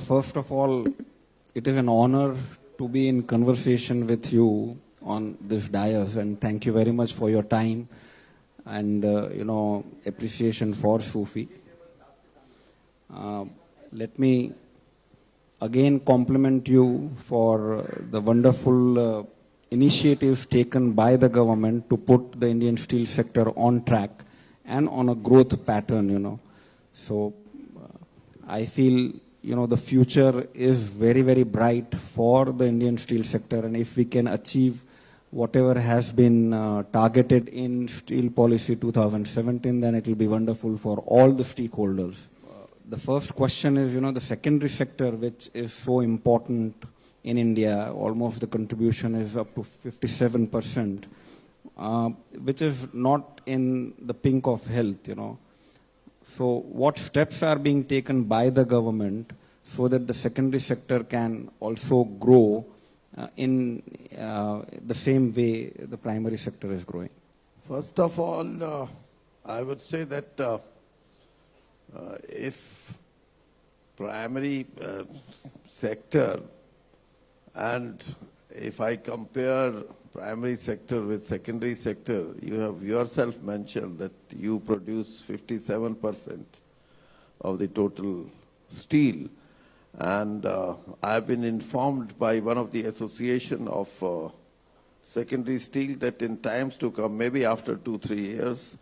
first of all, it is an honor to be in conversation with you on this dais, and thank you very much for your time and appreciation for SUFI. Let me again compliment you for the wonderful initiatives taken by the government to put the Indian steel sector on track and on a growth pattern. So I feel the future is very, very bright for the Indian steel sector, and if we can achieve whatever has been targeted in Steel Policy 2017, then it will be wonderful for all the stakeholders. The first question is, the secondary sector, which is so important in India. Almost the contribution is up to 57%, which is not in the pink of health, So what steps are being taken by the government so that the secondary sector can also grow in the same way the primary sector is growing? First of all, I would say that if primary sector, and if I compare primary sector with secondary sector, you have yourself mentioned that you produce 57% of the total steel. And I've been informed by one of the association of secondary steel that in times to come, maybe after 2-3 years,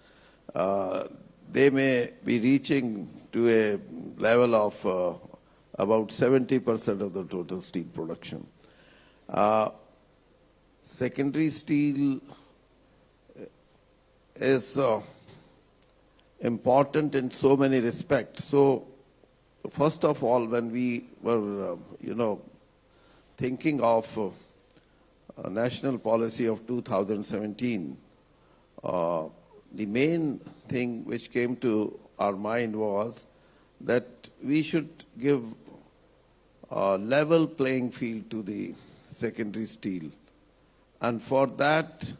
they may be reaching to a level of about 70% of the total steel production. Secondary steel is important in so many respects. So, first of all, when we were, thinking of a national policy of 2017, the main thing which came to our mind was that we should give a level playing field to the secondary steel. And for that,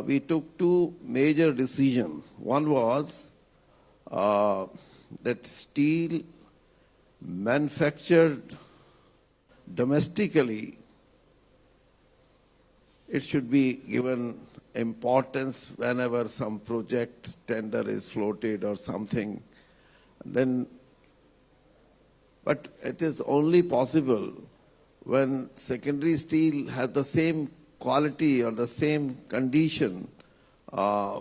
we took two major decisions. One was that steel manufactured domestically, it should be given importance whenever some project tender is floated or something. Then, but it is only possible when secondary steel has the same quality or the same condition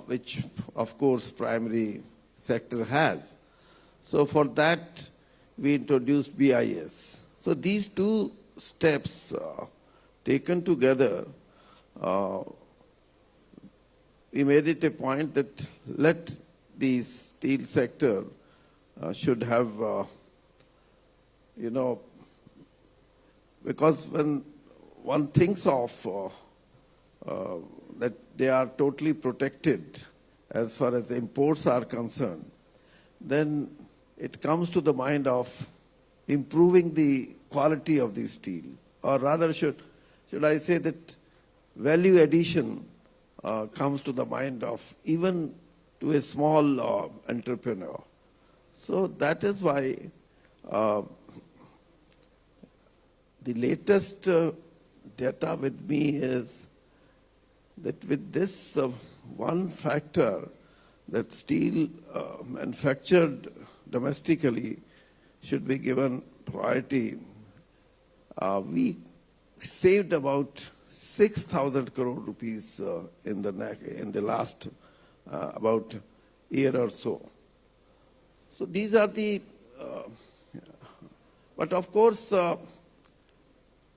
which of course primary sector has. So for that we introduced BIS. So these two steps taken together, we made it a point that let the steel sector should have, because when one thinks of that they are totally protected as far as imports are concerned, then it comes to the mind of improving the quality of the steel, or rather should I say that value addition comes to the mind of even to a small entrepreneur. So that is why the latest data with me is that with this one factor, that steel manufactured domestically should be given priority, we saved about 6,000 crore rupees in the last about year or so. So these are the, but of course,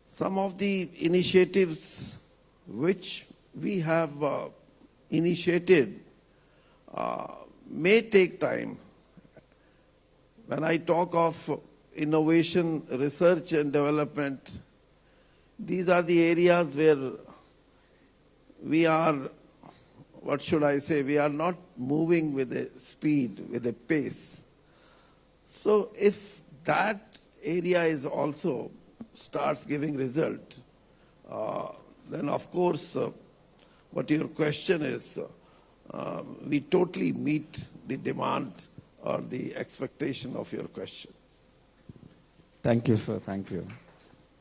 some of the initiatives which we have initiated may take time. When I talk of innovation, research and development, these are the areas where we are, what should I say, we are not moving with a speed, with a pace. So if that area is also starts giving result, then of course what your question is, we totally meet the demand or the expectation of your question. Thank you, sir. Thank you.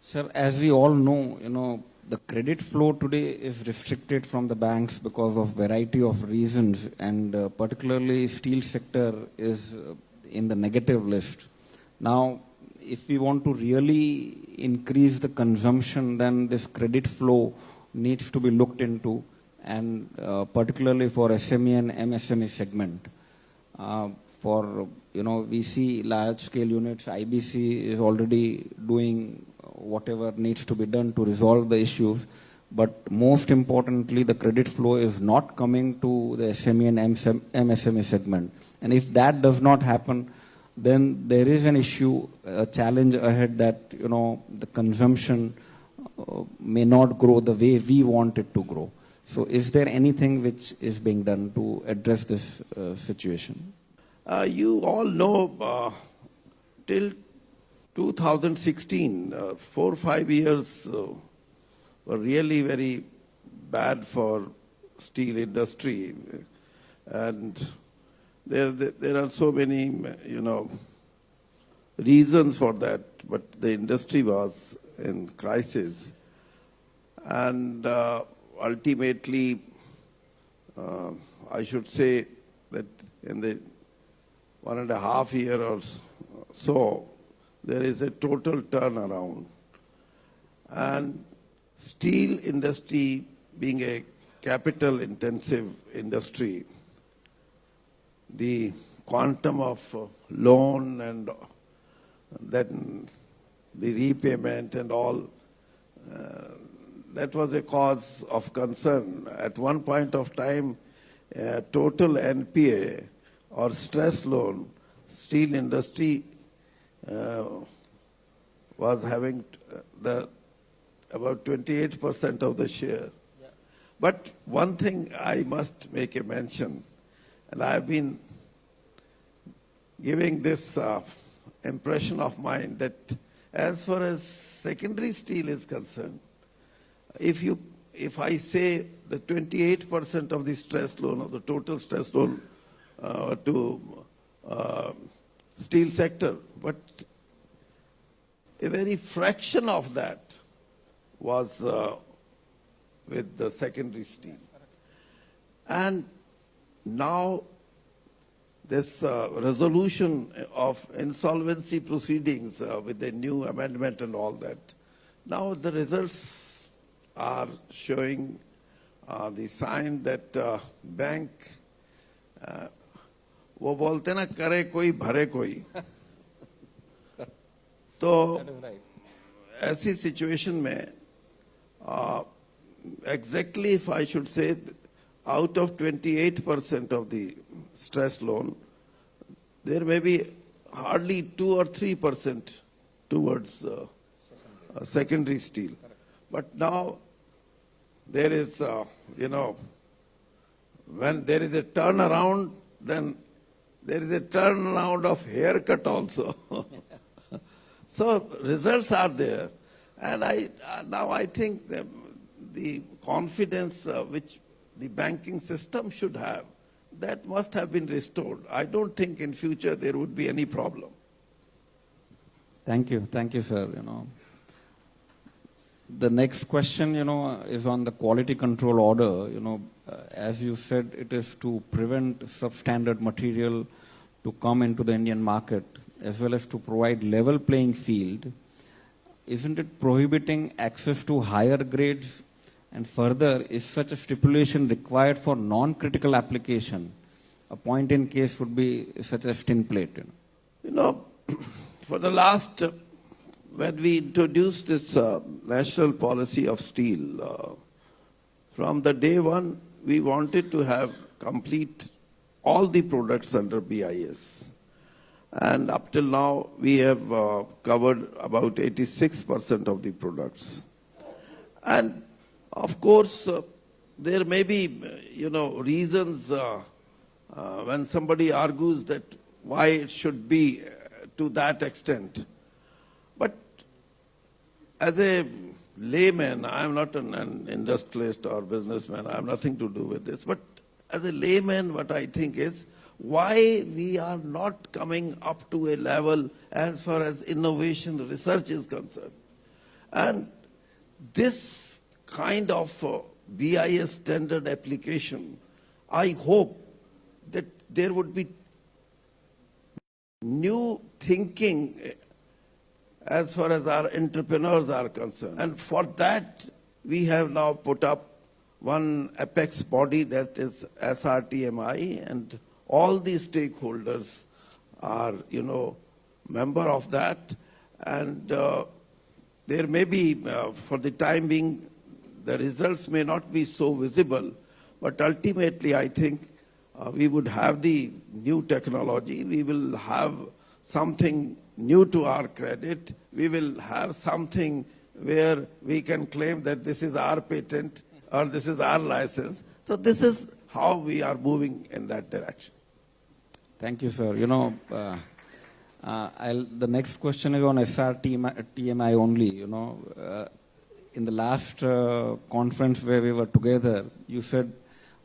Sir, as we all know, the credit flow today is restricted from the banks because of variety of reasons, and particularly steel sector is in the negative list. Now, if we want to really increase the consumption, then this credit flow needs to be looked into, and particularly for SME and MSME segment. We see large scale units, IBC is already doing whatever needs to be done to resolve the issues. But most importantly, the credit flow is not coming to the SME and MSME segment. And if that does not happen, then there is an issue, a challenge ahead that, the consumption may not grow the way we want it to grow. So is there anything which is being done to address this situation? You all know till 2016, 4 or 5 years were really very bad for steel industry. And there are so many, reasons for that, but the industry was in crisis. And ultimately, I should say that in the 1.5 years or so, there is a total turnaround. And steel industry being a capital intensive industry, the quantum of loan and then the repayment and all, that was a cause of concern. At one point of time, total NPA or stress loan, steel industry was having about 28% of the share. Yeah. But one thing I must make a mention, and I have been giving this impression of mine that as far as secondary steel is concerned, if I say the 28% of the stress loan or the total stress loan to steel sector, but a very fraction of that was with the secondary steel. And now this resolution of insolvency proceedings with the new amendment and all that, now the results are showing the sign that bank वो बोलते ना करे कोई भरे कोई तो ऐसी situation में exactly if I should say out of 28% of the stress loan, there may be hardly 2 or 3% towards secondary steel. But now there is, when there is a turnaround, then there is a turnaround of haircut also. So results are there. And now I think the confidence which the banking system should have, that must have been restored. I don't think in future there would be any problem. Thank you, sir. The next question, is on the quality control order. As you said, it is to prevent substandard material to come into the Indian market, as well as to provide level playing field. Isn't it prohibiting access to higher grades? And further, is such a stipulation required for non-critical application? A point in case would be such as tin plate. For the last, when we introduced this national policy of steel, from the day one, we wanted to have complete all the products under BIS. And up till now, we have covered about 86% of the products. And of course, there may be, reasons when somebody argues that why it should be to that extent. But as a layman, I am not an industrialist or businessman, I have nothing to do with this. But as a layman, what I think is, why we are not coming up to a level as far as innovation research is concerned. And this kind of BIS standard application, I hope that there would be new thinking as far as our entrepreneurs are concerned. And for that, we have now put up one apex body, that is SRTMI, and all the stakeholders are, member of that. And there may be, for the time being, the results may not be so visible, but ultimately I think we would have the new technology, we will have something new to our credit, we will have something where we can claim that this is our patent or this is our license. So this is how we are moving in that direction. Thank you, sir. The next question is on SRTMI only. In the last conference where we were together, you said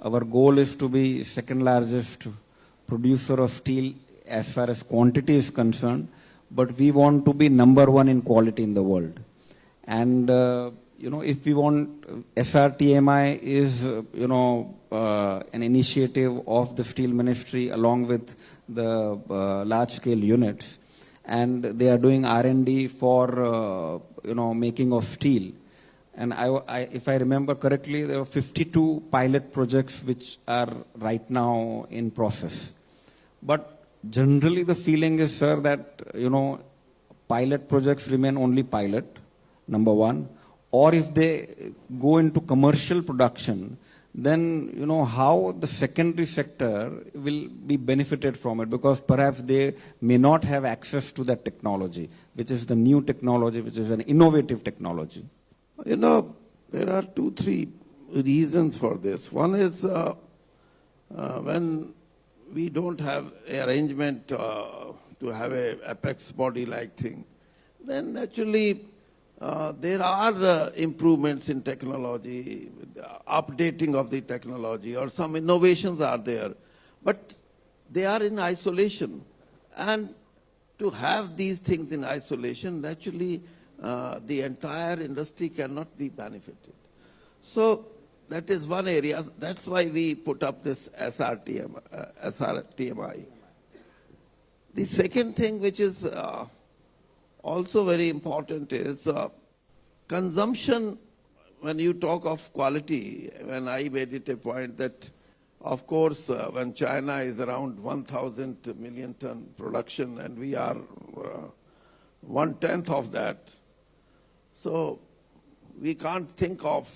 our goal is to be second largest producer of steel as far as quantity is concerned, but we want to be number one in quality in the world. And, if we want, SRTMI is, an initiative of the Steel Ministry along with the large-scale units. And they are doing R&D for, making of steel. And if I remember correctly, there are 52 pilot projects which are right now in process. But generally the feeling is, sir, that, pilot projects remain only pilot, number one. Or if they go into commercial production, then, how the secondary sector will be benefited from it, because perhaps they may not have access to that technology, which is the new technology, which is an innovative technology. There are 2-3 reasons for this. One is when we don't have an arrangement to have a apex body-like thing, then naturally there are improvements in technology, updating of the technology, or some innovations are there, but they are in isolation. And to have these things in isolation, naturally the entire industry cannot be benefited. So that is one area. That's why we put up this SRTMI. The second thing, which is also very important, is consumption. When you talk of quality, when I made it a point that, of course, when China is around 1,000 million ton production and we are 1/10 of that, so we can't think of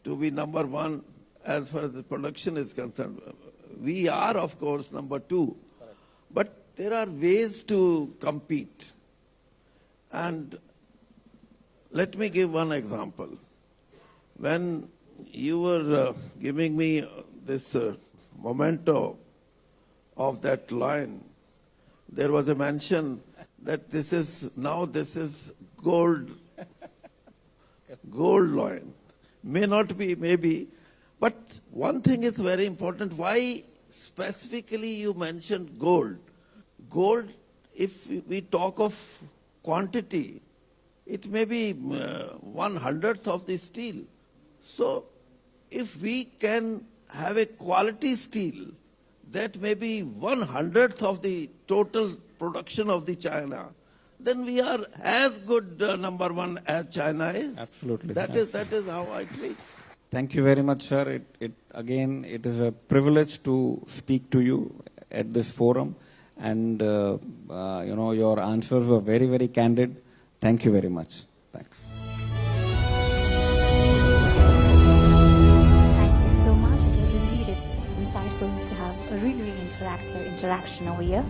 to be number one as far as the production is concerned. We are, of course, number two. But there are ways to compete. And let me give one example. When you were giving me this memento of that line, there was a mention that this is gold line. May not be, maybe. But one thing is very important. Why specifically you mentioned gold? Gold, if we talk of quantity, it may be 1/100th of the steel. So if we can have a quality steel, that may be 1/100th of the total production of the China, then we are as good number one as China is. Absolutely. That is how I treat. Thank you very much, sir. It is a privilege to speak to you at this forum, and your answers were very, very candid. Thank you very much. Thanks. Thank you so much. It was indeed insightful to have a really, really interactive interaction over here.